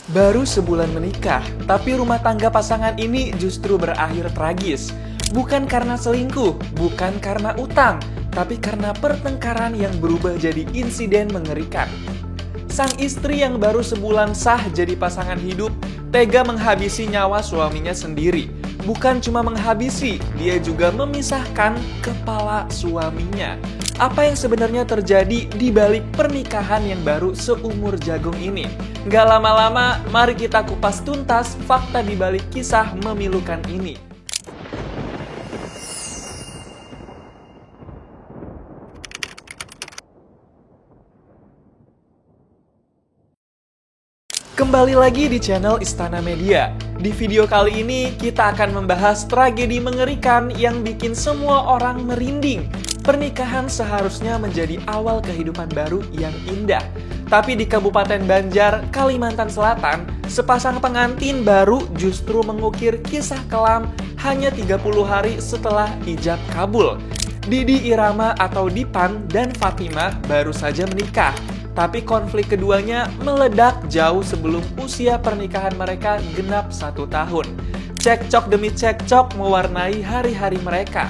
Baru sebulan menikah, tapi rumah tangga pasangan ini justru berakhir tragis. Bukan karena selingkuh, bukan karena utang, tapi karena pertengkaran yang berubah jadi insiden mengerikan. Sang istri yang baru sebulan sah jadi pasangan hidup, tega menghabisi nyawa suaminya sendiri. Bukan cuma menghabisi, dia juga memisahkan kepala suaminya. Apa yang sebenarnya terjadi di balik pernikahan yang baru seumur jagung ini? Nggak lama-lama, mari kita kupas tuntas fakta di balik kisah memilukan ini. Kembali lagi di channel Istana Media. Di video kali ini, kita akan membahas tragedi mengerikan yang bikin semua orang merinding. Pernikahan seharusnya menjadi awal kehidupan baru yang indah. Tapi di Kabupaten Banjar, Kalimantan Selatan, sepasang pengantin baru justru mengukir kisah kelam hanya 30 hari setelah ijab kabul. Didi Irama atau Dipan dan Fatimah baru saja menikah. Tapi konflik keduanya meledak jauh sebelum usia pernikahan mereka genap 1 tahun. Cekcok demi cekcok mewarnai hari-hari mereka.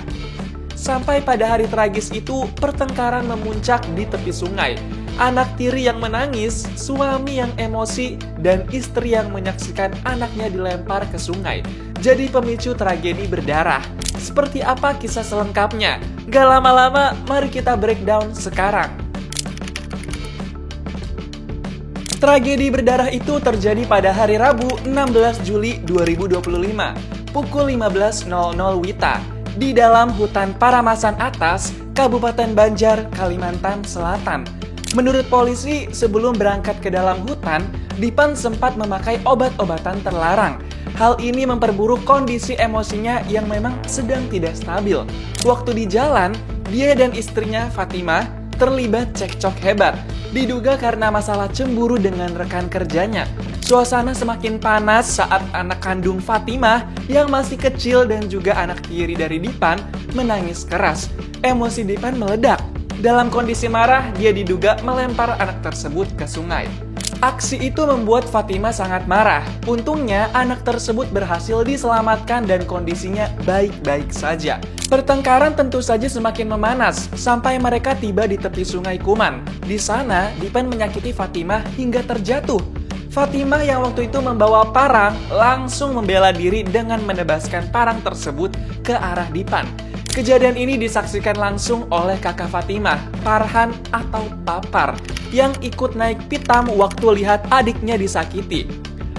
Sampai pada hari tragis itu, pertengkaran memuncak di tepi sungai. Anak tiri yang menangis, suami yang emosi, dan istri yang menyaksikan anaknya dilempar ke sungai. Jadi pemicu tragedi berdarah. Seperti apa kisah selengkapnya? Gak lama-lama, mari kita breakdown sekarang. Tragedi berdarah itu terjadi pada hari Rabu 16 Juli 2025, pukul 15.00 WITA, di dalam hutan Paramasan Atas, Kabupaten Banjar, Kalimantan Selatan. Menurut polisi, sebelum berangkat ke dalam hutan, Dipan sempat memakai obat-obatan terlarang. Hal ini memperburuk kondisi emosinya yang memang sedang tidak stabil. Waktu di jalan, dia dan istrinya Fatimah terlibat cekcok hebat. Diduga karena masalah cemburu dengan rekan kerjanya. Suasana semakin panas saat anak kandung Fatimah yang masih kecil dan juga anak tiri dari Dipan menangis keras. Emosi Dipan meledak. Dalam kondisi marah, dia diduga melempar anak tersebut ke sungai. Aksi itu membuat Fatimah sangat marah. Untungnya, anak tersebut berhasil diselamatkan dan kondisinya baik-baik saja. Pertengkaran tentu saja semakin memanas, sampai mereka tiba di tepi sungai Kuman. Di sana, Dipan menyakiti Fatimah hingga terjatuh. Fatimah yang waktu itu membawa parang, langsung membela diri dengan menebaskan parang tersebut ke arah Dipan. Kejadian ini disaksikan langsung oleh kakak Fatimah, Farhan atau Papar, yang ikut naik pitam waktu lihat adiknya disakiti.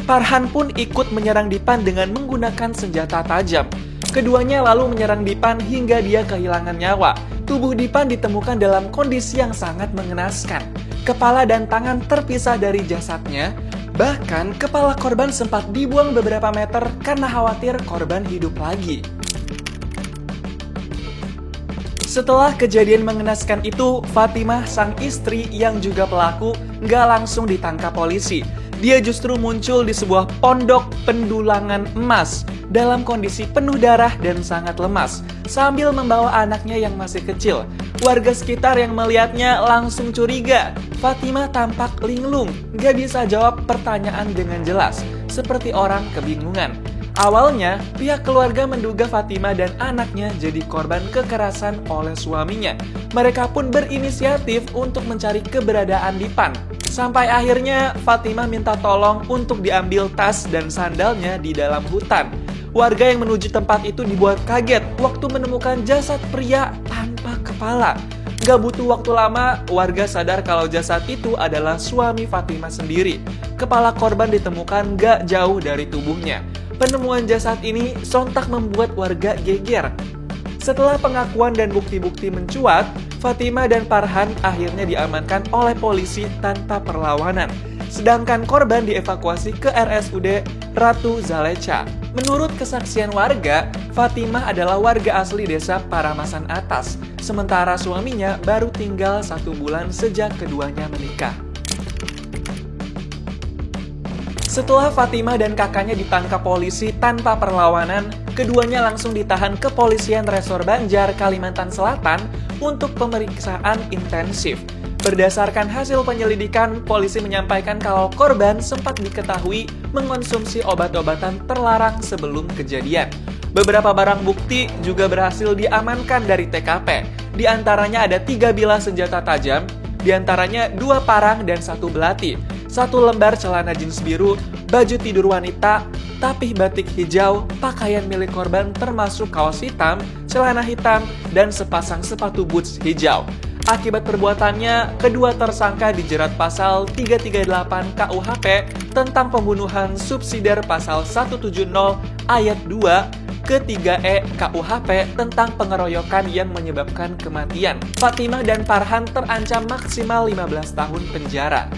Farhan pun ikut menyerang Dipan dengan menggunakan senjata tajam. Keduanya lalu menyerang Dipan hingga dia kehilangan nyawa. Tubuh Dipan ditemukan dalam kondisi yang sangat mengenaskan. Kepala dan tangan terpisah dari jasadnya. Bahkan kepala korban sempat dibuang beberapa meter karena khawatir korban hidup lagi. Setelah kejadian mengenaskan itu, Fatimah sang istri yang juga pelaku nggak langsung ditangkap polisi. Dia justru muncul di sebuah pondok pendulangan emas dalam kondisi penuh darah dan sangat lemas, sambil membawa anaknya yang masih kecil. Warga sekitar yang melihatnya langsung curiga. Fatimah tampak linglung, nggak bisa jawab pertanyaan dengan jelas, seperti orang kebingungan. Awalnya, pihak keluarga menduga Fatimah dan anaknya jadi korban kekerasan oleh suaminya. Mereka pun berinisiatif untuk mencari keberadaan Dipan. Sampai akhirnya, Fatimah minta tolong untuk diambil tas dan sandalnya di dalam hutan. Warga yang menuju tempat itu dibuat kaget waktu menemukan jasad pria tanpa kepala. Gak butuh waktu lama, warga sadar kalau jasad itu adalah suami Fatimah sendiri. Kepala korban ditemukan gak jauh dari tubuhnya. Penemuan jasad ini sontak membuat warga geger. Setelah pengakuan dan bukti-bukti mencuat, Fatimah dan Farhan akhirnya diamankan oleh polisi tanpa perlawanan. Sedangkan korban dievakuasi ke RSUD Ratu Zaleca. Menurut kesaksian warga, Fatimah adalah warga asli desa Paramasan Atas. Sementara suaminya baru tinggal 1 bulan sejak keduanya menikah. Setelah Fatimah dan kakaknya ditangkap polisi tanpa perlawanan, keduanya langsung ditahan kepolisian Resor Banjar, Kalimantan Selatan untuk pemeriksaan intensif. Berdasarkan hasil penyelidikan, polisi menyampaikan kalau korban sempat diketahui mengonsumsi obat-obatan terlarang sebelum kejadian. Beberapa barang bukti juga berhasil diamankan dari TKP. Di antaranya ada 3 bilah senjata tajam, di antaranya 2 parang dan 1 belati, 1 lembar celana jeans biru, baju tidur wanita, tapih batik hijau, pakaian milik korban termasuk kaos hitam, celana hitam, dan sepasang sepatu boots hijau. Akibat perbuatannya, kedua tersangka dijerat pasal 338 KUHP tentang pembunuhan subsidiar pasal 170 ayat 2 ke 3E KUHP tentang pengeroyokan yang menyebabkan kematian. Fatimah dan Farhan terancam maksimal 15 tahun penjara.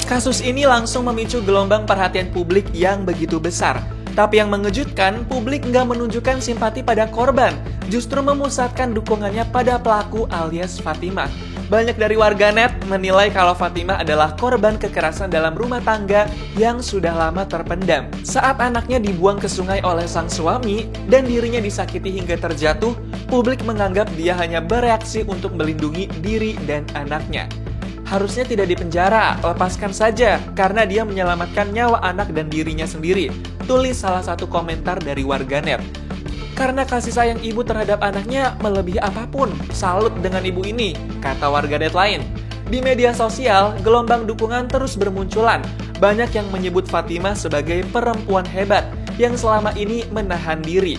Kasus ini langsung memicu gelombang perhatian publik yang begitu besar. Tapi yang mengejutkan, publik nggak menunjukkan simpati pada korban, justru memusatkan dukungannya pada pelaku alias Fatimah. Banyak dari warganet menilai kalau Fatimah adalah korban kekerasan dalam rumah tangga yang sudah lama terpendam. Saat anaknya dibuang ke sungai oleh sang suami dan dirinya disakiti hingga terjatuh, publik menganggap dia hanya bereaksi untuk melindungi diri dan anaknya. Harusnya tidak dipenjara, lepaskan saja, karena dia menyelamatkan nyawa anak dan dirinya sendiri, tulis salah satu komentar dari warganet. Karena kasih sayang ibu terhadap anaknya melebihi apapun, salut dengan ibu ini, kata warganet lain. Di media sosial, gelombang dukungan terus bermunculan. Banyak yang menyebut Fatimah sebagai perempuan hebat yang selama ini menahan diri.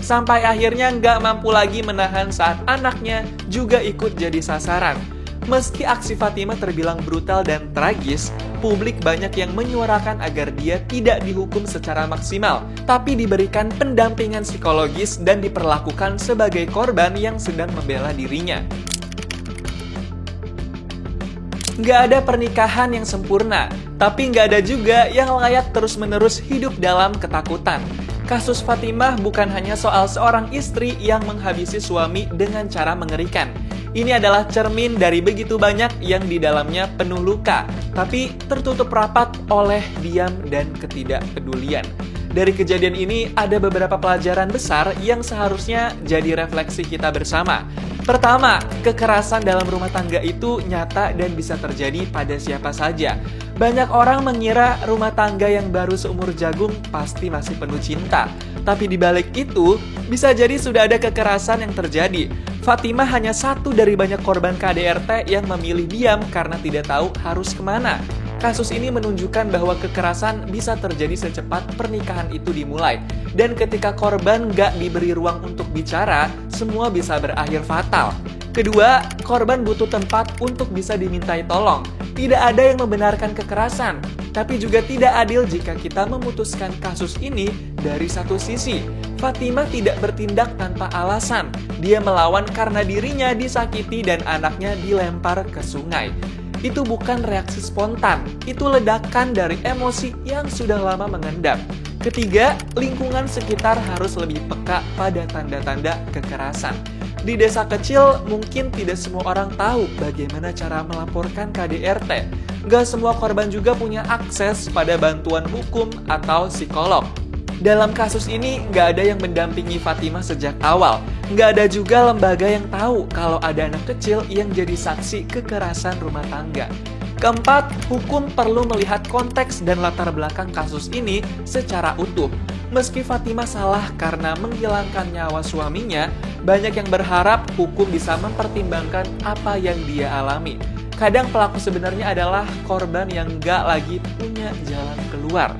Sampai akhirnya nggak mampu lagi menahan saat anaknya juga ikut jadi sasaran. Meski aksi Fatimah terbilang brutal dan tragis, publik banyak yang menyuarakan agar dia tidak dihukum secara maksimal, tapi diberikan pendampingan psikologis dan diperlakukan sebagai korban yang sedang membela dirinya. Nggak ada pernikahan yang sempurna, tapi nggak ada juga yang layak terus-menerus hidup dalam ketakutan. Kasus Fatimah bukan hanya soal seorang istri yang menghabisi suami dengan cara mengerikan. Ini adalah cermin dari begitu banyak yang di dalamnya penuh luka, tapi tertutup rapat oleh diam dan ketidakpedulian. Dari kejadian ini ada beberapa pelajaran besar yang seharusnya jadi refleksi kita bersama. Pertama, kekerasan dalam rumah tangga itu nyata dan bisa terjadi pada siapa saja. Banyak orang mengira rumah tangga yang baru seumur jagung pasti masih penuh cinta. Tapi di balik itu, bisa jadi sudah ada kekerasan yang terjadi. Fatimah hanya satu dari banyak korban KDRT yang memilih diam karena tidak tahu harus kemana. Kasus ini menunjukkan bahwa kekerasan bisa terjadi secepat pernikahan itu dimulai. Dan ketika korban nggak diberi ruang untuk bicara, semua bisa berakhir fatal. Kedua, korban butuh tempat untuk bisa dimintai tolong. Tidak ada yang membenarkan kekerasan, tapi juga tidak adil jika kita memutuskan kasus ini dari satu sisi. Fatimah tidak bertindak tanpa alasan. Dia melawan karena dirinya disakiti dan anaknya dilempar ke sungai. Itu bukan reaksi spontan, itu ledakan dari emosi yang sudah lama mengendap. Ketiga, lingkungan sekitar harus lebih peka pada tanda-tanda kekerasan. Di desa kecil, mungkin tidak semua orang tahu bagaimana cara melaporkan KDRT. Gak semua korban juga punya akses pada bantuan hukum atau psikolog. Dalam kasus ini, gak ada yang mendampingi Fatimah sejak awal. Gak ada juga lembaga yang tahu kalau ada anak kecil yang jadi saksi kekerasan rumah tangga. Keempat, hukum perlu melihat konteks dan latar belakang kasus ini secara utuh. Meski Fatimah salah karena menghilangkan nyawa suaminya, banyak yang berharap hukum bisa mempertimbangkan apa yang dia alami. Kadang pelaku sebenarnya adalah korban yang gak lagi punya jalan keluar.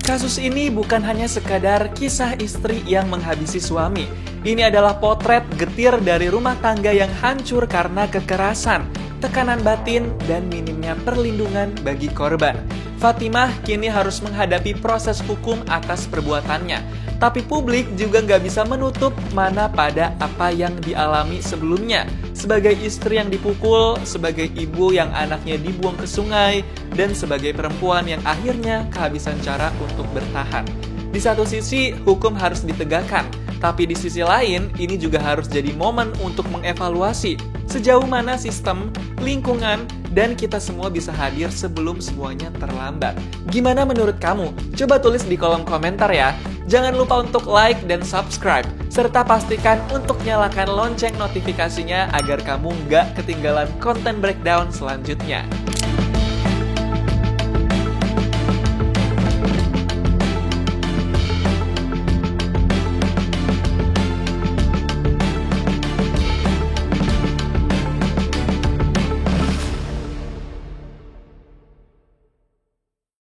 Kasus ini bukan hanya sekadar kisah istri yang menghabisi suami. Ini adalah potret getir dari rumah tangga yang hancur karena kekerasan, tekanan batin, dan minimnya perlindungan bagi korban. Fatimah kini harus menghadapi proses hukum atas perbuatannya. Tapi publik juga nggak bisa menutup mana pada apa yang dialami sebelumnya. Sebagai istri yang dipukul, sebagai ibu yang anaknya dibuang ke sungai, dan sebagai perempuan yang akhirnya kehabisan cara untuk bertahan. Di satu sisi, hukum harus ditegakkan, tapi di sisi lain, ini juga harus jadi momen untuk mengevaluasi sejauh mana sistem, lingkungan, dan kita semua bisa hadir sebelum semuanya terlambat. Gimana menurut kamu? Coba tulis di kolom komentar ya. Jangan lupa untuk like dan subscribe. Serta pastikan untuk nyalakan lonceng notifikasinya agar kamu nggak ketinggalan konten breakdown selanjutnya.